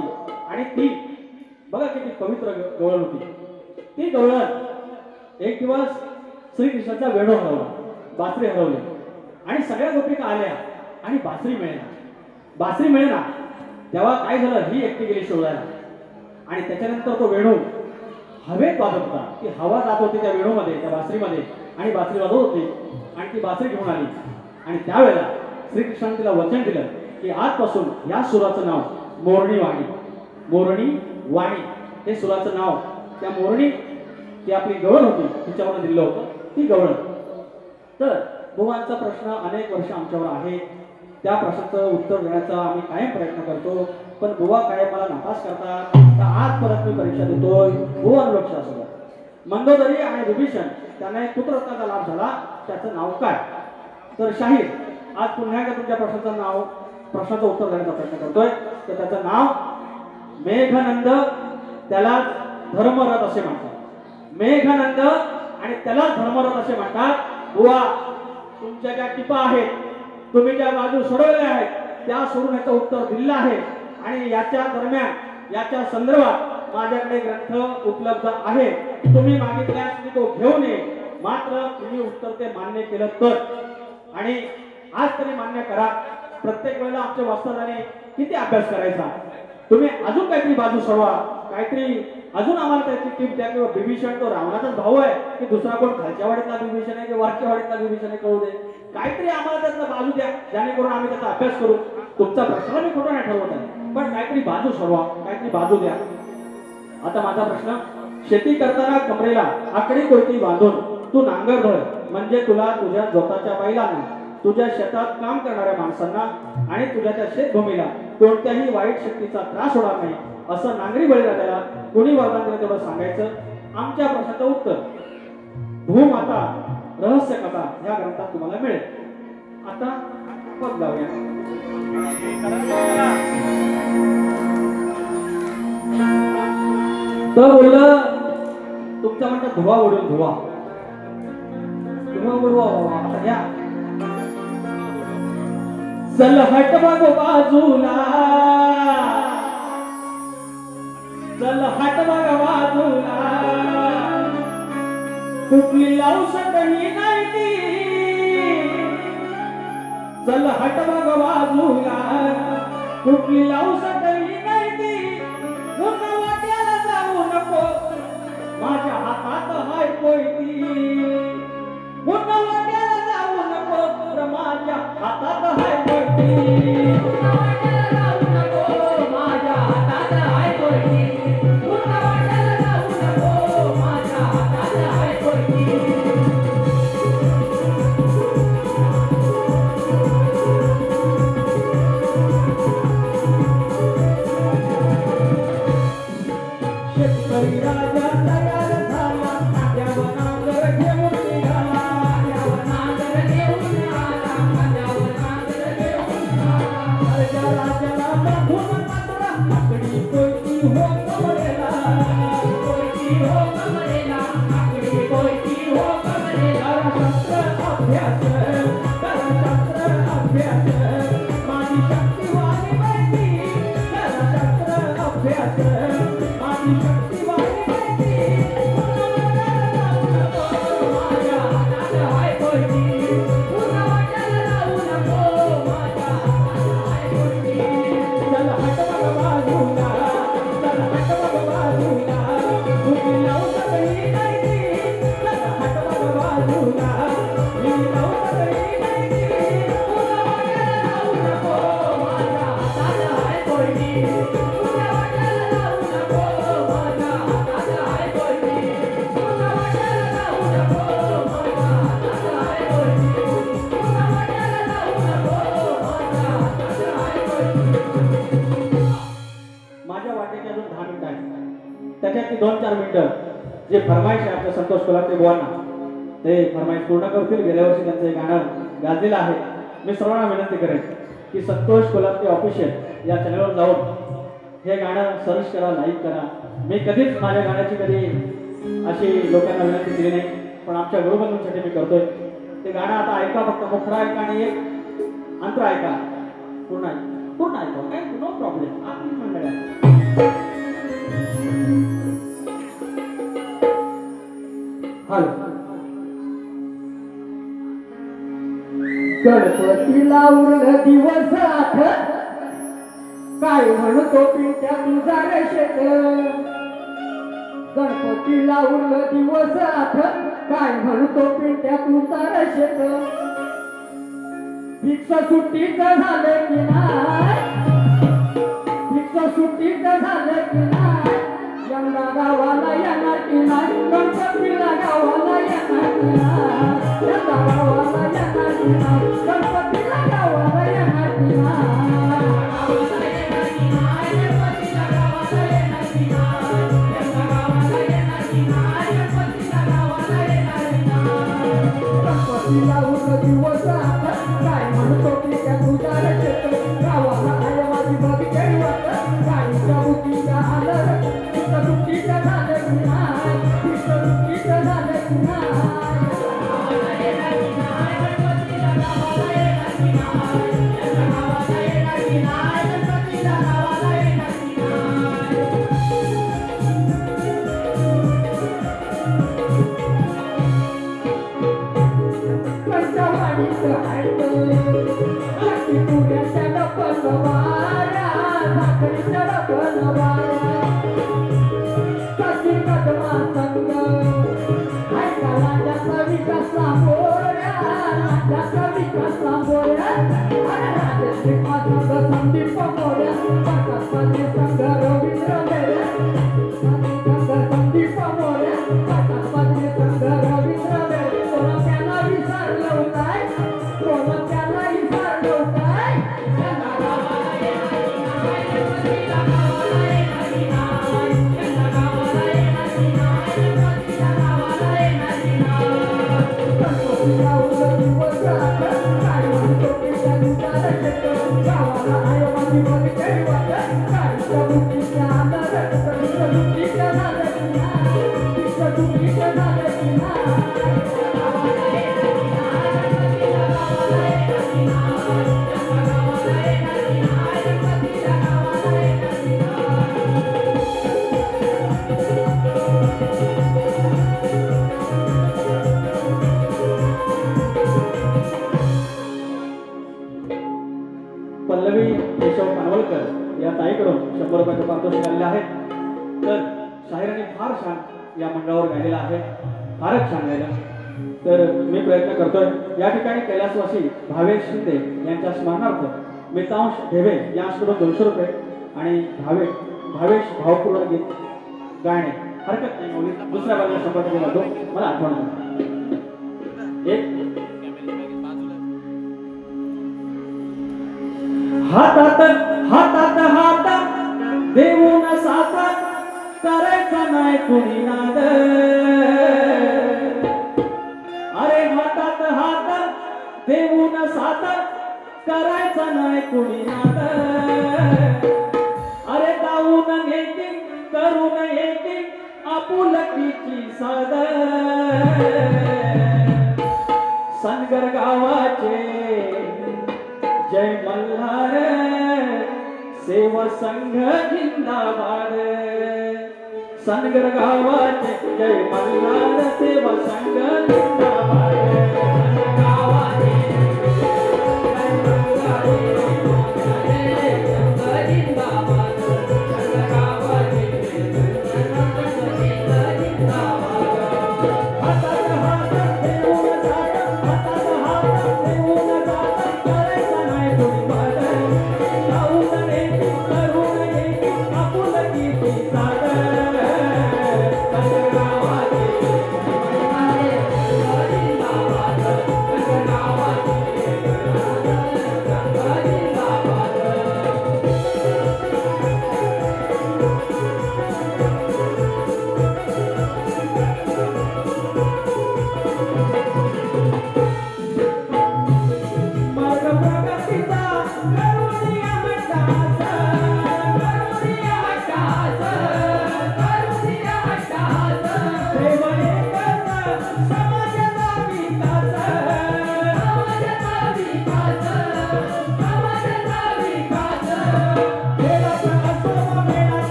होती आणि ती बघा किती पवित्र गवळण होती. ती गवळण एक दिवस श्रीकृष्णाचा वेणू हरवला, बासरी हरवली आणि सगळ्या गोपिका आल्या आणि बासरी मिळेना. बासरी मिळेना तेव्हा काय झालं, ही एकटी गेली शोधायला आणि त्याच्यानंतर तो वेणू हवेत वाजत होता. ती हवा जात होती त्या वेणूमध्ये, त्या बासरीमध्ये आणि बासरी वाजवत होती आणि ती बासरी घेऊन आली आणि त्यावेळेला श्रीकृष्णाने तिला वचन दिलं की आजपासून या सुराचं नाव मोरणी वाणी. मोरणी वाणी हे सुराचं नाव त्या मोरणी, ती आपली गवळण होती तिच्यावर दिलं होतं, ती गवळण. तर बुवांचा प्रश्न अनेक वर्ष आमच्यावर आहे, त्या प्रश्नाचं उत्तर देण्याचा आम्ही कायम प्रयत्न करतो, पण बुवा काय मला नापास करतात. तर आज परत मी परीक्षा देतोय. बुवा लक्ष असं मंदोदरी आणि विभीषण त्यांना एक पुत्ररत्नाचा लाभ झाला, त्याचं नाव काय? तर शाहीर आज पुन्हा एकदा तुमच्या प्रश्नाचं उत्तर देण्याचा प्रयत्न करतोय. तर त्याचं नाव मेघनंद, त्याला धर्मरथ असे म्हणतात. मेघनंद आणि त्याला धर्मरथ असे म्हणतात. बुवा तुमच्या ज्या टिपा आहेत, तुम्ही ज्या बाजू सोडवल्या आहेत त्या सोडून याचं उत्तर दिलेलं आहे आणि याच्या दरम्यान याच्या संदर्भात माझ्याकडे ग्रंथ उपलब्ध आहे. तुम्ही मागितल्यास मी तो घेऊन ये, मात्र तुम्ही उत्तर ते मान्य केलं तर. आणि आज तरी मान्य करा, प्रत्येक वेळेला आमच्या वास्तवाने किती अभ्यास करायचा. तुम्ही अजून काहीतरी बाजू सोडवा, काहीतरी अजून आम्हाला त्याची टीप द्या. किंवा विभीषण तो रावणाचाच भाऊ आहे की दुसरा कोण खालच्या वाडीतला विभीषण आहे की वरच्या वाडीतला विभीषण आहे, कळू दे. काहीतरी आम्हाला त्यातला बाजू द्या, जेणेकरून आम्ही त्याचा अभ्यास करू. तुमचा प्रश्न मी खोटं नाही ठरवत आहे, पण काहीतरी बाजू सोडवा, काहीतरी बाजू द्या. आता माझा प्रश्न, शेती करताना कमरेला आकडी कोयती बांधून तू नांगर धर, म्हणजे तुला तुझ्या जोताच्या बैलांना, तुझ्या शेतात काम करणाऱ्या माणसांना आणि तुझ्या त्या शेतभूमीला कोणत्याही वाईट शक्तीचा त्रास होणार नाही, असं नांगरी बळीराजाला कोणी वरदान दिलं तेवढं सांगायचं. आमच्या प्रश्नाचं उत्तर भूमाता रहस्य कथा या ग्रंथात तुम्हाला मिळेल. आता पद लावूया. तर बोललं तुमच्या म्हणतात धुवा उडून धुवा, धुवा उडवा. आता घ्या. चल हट बघ बाजूला, चल हट बघ बाजूला, कुठली लावू शकही नाही ती. चल हट बघ बाजूला, कुठली लावू शकही नाही ती. पुन्हा वाट्याला जाऊ नको, माझ्या हातात हाय कोयती. पुन्हा वाट्याला जाऊ नको, तर माझ्या हातात हाय कोयती. पुन्हा वाट्याला जाऊ नको, माझ्या हातात हाय कोयती. पुन्हा वाट्याला जाऊ नको, माझ्या हातात हाय कोयती. शेतकरी राजा तयार झाला, खांद्यावर नांगर घेऊन निघाला. खांद्यावर नांगर घेऊन आला, खांद्यावर नांगर घेऊन आला. राजा राजाला बांधून मात्र आकडी कोयती हो कमरेला. कोयती हो कमरेला, आकडी कोयती हो कमरेला. शास्त्र अभ्यास, शास्त्र अभ्यास, माझी शक्ती वाली माहिती. शास्त्र अभ्यास, माझी शक्ती वाली माहिती. पुन्हा वाट्याला जाऊ नको, माझ्या हातात हाय कोयती. पुन्हा वाट्याला जाऊ नको, माझ्या हातात हाय कोयती. चल हट बघ बाजूला, चल हट बघ बाजूला, कुठली लावू शकही नाही ती. चल हट बघ बाजूला, मी लावू शकही नाही ती. पुन्हा वाट्याला जाऊ नको, माझ्या हातात हाय कोयती. पुन्हा वाट्याला जाऊ नको, माझ्या हातात हाय कोयती. पुन्हा वाट्याला जाऊ नको, माझ्या हातात हाय कोयती. पुन्हा वाट्याला जाऊ नको, माझ्या हातात हाय कोयती. माझ्या वाटेची अजून 10 मिनिटं आहेत, त्याच्यातली 2-4 मिनिटं जे फरमाईश आहे आपल्या संतोष कोल्हाटे बुवांना, ते फरमाईश पूर्ण करतील. गेल्या वर्षी त्यांचं हे गाणं गाजलेलं आहे. मी सर्वांना विनंती करेन की संतोष कोल्हाटे ऑफिशियल या चॅनलवर जाऊन हे गाणं सर्च करा, लाईक करा. मी कधीच माझ्या गाण्याची कधी अशी लोकांना विनंती केली नाही, पण आमच्या गुरुबंधूंसाठी मी करतोय. ते गाणं आता ऐका, फक्त मुखडा ऐका आणि एक अंतर ऐका. पूर्ण ऐका, काय नो प्रॉब्लेम. आपण मंडळी गणपतीला उरलं दिवस आठ काय म्हणतो पिंट्या तुझा रेषेत गणपतीला उरलं दिवस आठ काय म्हणतो पिंट्या तुझा रेषेत फिक्स सुट्टीचं झालं की नाही फिक्स सुट्टीचं झालं की नाही यंदा गावाला येणार की नाही गणपतीला गावाला येणार की नाही यंदा गावाला येणार की नाही गणपतीला गावाला येणार की गणपतीला उरलं दिवस आठ काय म्हणतो की त्या तुझ्या रचत गावाला आय माझी बघ वाट गाडीच्या बुकीच्या आलं सुट्टीचं झालं की नाही सुट्टीचं झालं की पल्लवी केशव कानवलकर या ताईकडून 100 रुपयाचं पारितोषिक आलेलं आहे. तर शाहिराने फार छान या मंडळावर गायलेला आहे, फारच छान गायलं. तर मी प्रयत्न करतोय या ठिकाणी कैलासवासी भावेश शिंदे यांच्या स्मरणार्थ मितांश ढेबे यांच्याकडून 200 रुपये आणि भावेश भावपूर्ण गीत गाणे हरकत नाही मुली दुसऱ्या बाजूला 100 रुपये घालतो. मला आठवण एक हातात हातात हात देऊन साथ करायचा नाही कुणी नाद अरे हातात हात देऊन साथ करायचा नाही कुणी नाद अरे जाऊन नेते करून येते आपुलकीची साद सनगर गावाचे जय मल्हार सेवा संघ जिंदाबाद सनगर गावाचे जय मल्हार सेवा संघ जिंदाबाद नाही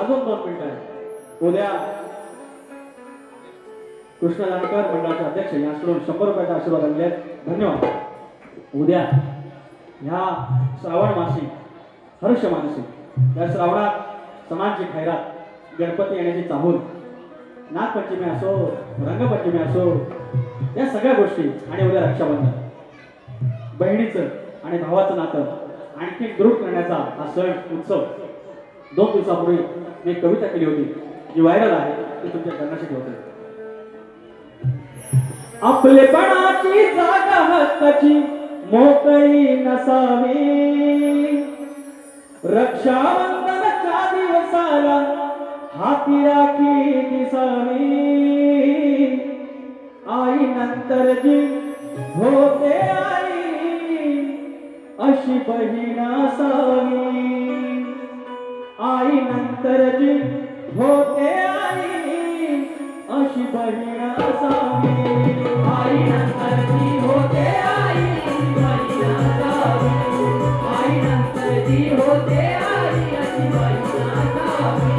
अजून 2 मिनिटं आहे. उद्या कृष्ण जानकर मंडळाचे अध्यक्ष यांच्याकडून 100 रुपयाचा आशीर्वाद आणले आहेत. धन्यवाद. उद्या ह्या श्रावण मासी हर्ष मानसी या श्रावणात समाजची खैरात गणपती येण्याची चाहूल नागपंचमी असो रंगपंचमी असो या सगळ्या गोष्टी आणि उद्या रक्षाबंधन बहिणीचं आणि भावाचं नातं आणखी दृढ करण्याचा हा सण उत्सव 2 दिवसापूर्वी मी एक कविता केली होती जी व्हायरल आहे ती तुमच्या करण्यासाठी होते. आपलेपणाची जागा हक्काची मोकळी नसावी रक्षाबंधनाच्या दिवसाला हाती राखी दिसावी आई नंतर जी होते आई अशी बहीण असावी आई नंतर जी होते आई अशी बहीण असावी आई नंतर जी होते आई बहीण असावी आई नंतर जी होते आई अशी बहीण असावी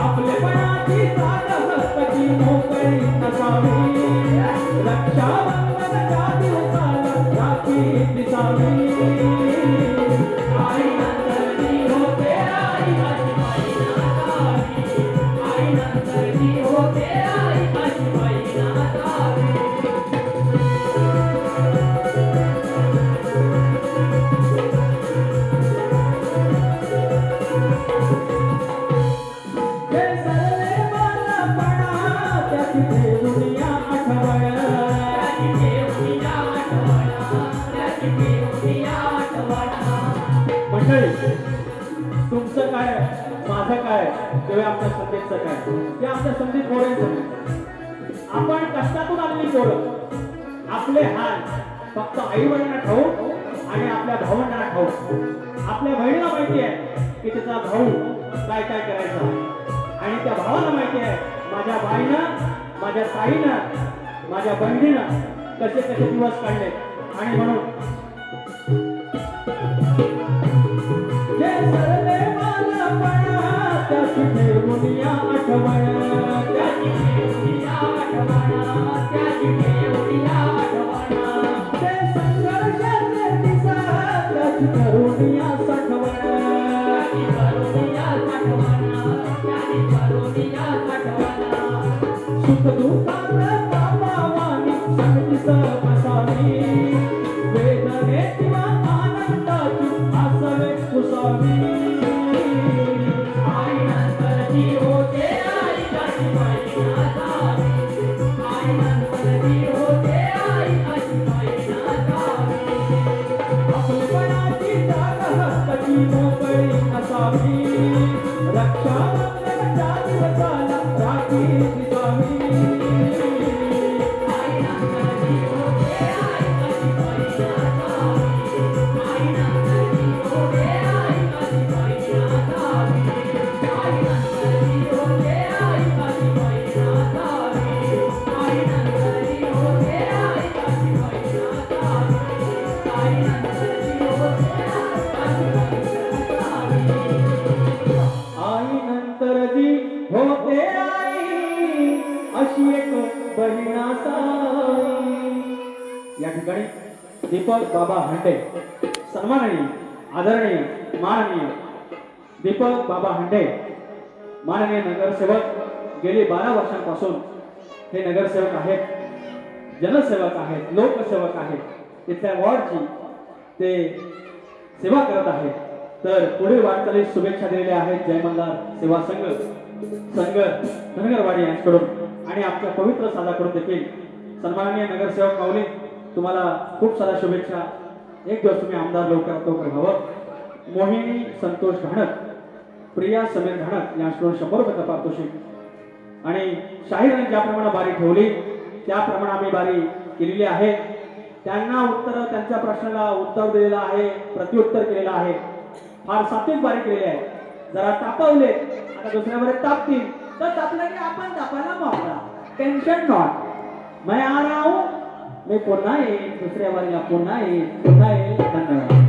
आपलेपणाची जागा हक्काची मोकळी नसावी रक्षाबंधनाच्या दिवसाला राखी दिसावी आई नंतर जी होते आई अशी बहीण असावी आई नंतर जी होते आई अशी बहीण असावी हे सरले बालपणा त्याची दुनिया आठवण मंडळी तुमचं काय माझं काय किंवा आमच्या संदीपचं काय ते आमच्या संदीप पोरांचं आपण कष्टातून आलेली पोरं आपले हाल फक्त आई वडिलांना ठाऊक आणि आपल्या भावंडांना ठाऊक आपल्या बहिणीला माहिती आहे की तिचा भाऊ काय काय करायचा आणि त्या भावाला माहिती आहे माझ्या बाईनं माझ्या ताईनं माझ्या बहिणीनं कसे कसे दिवस काढले आणि म्हणून सरले बालपणा त्याची दुनिया आठवण त्याची दुनिया आठवण त्याची दुनिया आठवण ते संघर्षाचे दिसा त्याची दुनिया साठवण त्याची दुनिया साठवण त्याची दुनिया साठवण सुख दुःखात बाबावानी संगतीस असावी वेदने किंवा आनंदाची असावे तुसावी आई नंतर जी होते आई अशी बहीण असावी आई नंतर जी होते आई अशी बहीण असावी आपलेपणाची जागा हक्काची मोकळी असावी रक्षाबंधनाच्या दिवसाला राखी दिसावी आई नंतर जी होते आई अशी बहीण असावी आई नंतर जी होते आई अशी बहीण असावी आई नंतर जी होते आई अशी बहीण असावी आई नंतर जी होते आई अशी बहीण असावी आई नंतर जी होते आई नंतर जी होते आई अशी एक बहीण असावी. या ठिकाणी दीपक बाबा हंडे सन्माननीय आदरणीय माननीय दीपक बाबा हंडे माननीय नगरसेवक गेली 12 वर्षांपासून हे नगरसेवक आहेत जनसेवक आहेत लोकसेवक आहेत तिथल्या वॉर्डची ते सेवा करत आहेत तर पुढील वाटचालीस शुभेच्छा दिलेल्या आहेत जय मल्हार सेवा संघ धनगरवाडी यांच्याकडून आणि आमच्या पवित्र साजाकडून देखील सन्माननीय नगरसेवक माऊली तुम्हाला खूप साऱ्या शुभेच्छा. एक दिवस तुम्ही आमदार लवकरात लवकर व्हावं. मोहिनी संतोष घाणक प्रिया समीर घाणक यांच्याकडून 100 रुपयाचा पारितोषिक आणि शाहीराने ज्याप्रमाणे बारी ठेवली त्याप्रमाणे आम्ही बारी केलेली आहे. त्यांना उत्तर त्यांच्या प्रश्नाला उत्तर दिलेलं आहे, प्रत्युत्तर केलेलं आहे, फार सात्विक बारी केलेली आहे. जरा तापवले आता दुसऱ्यावर तापतील तर तापलं की आपण तापायला मोकळा. Tension not. मैं आ रहा हूं, मी पुन्हा येईल दुसऱ्या वारीला, पुन्हा येईल धन्यवाद.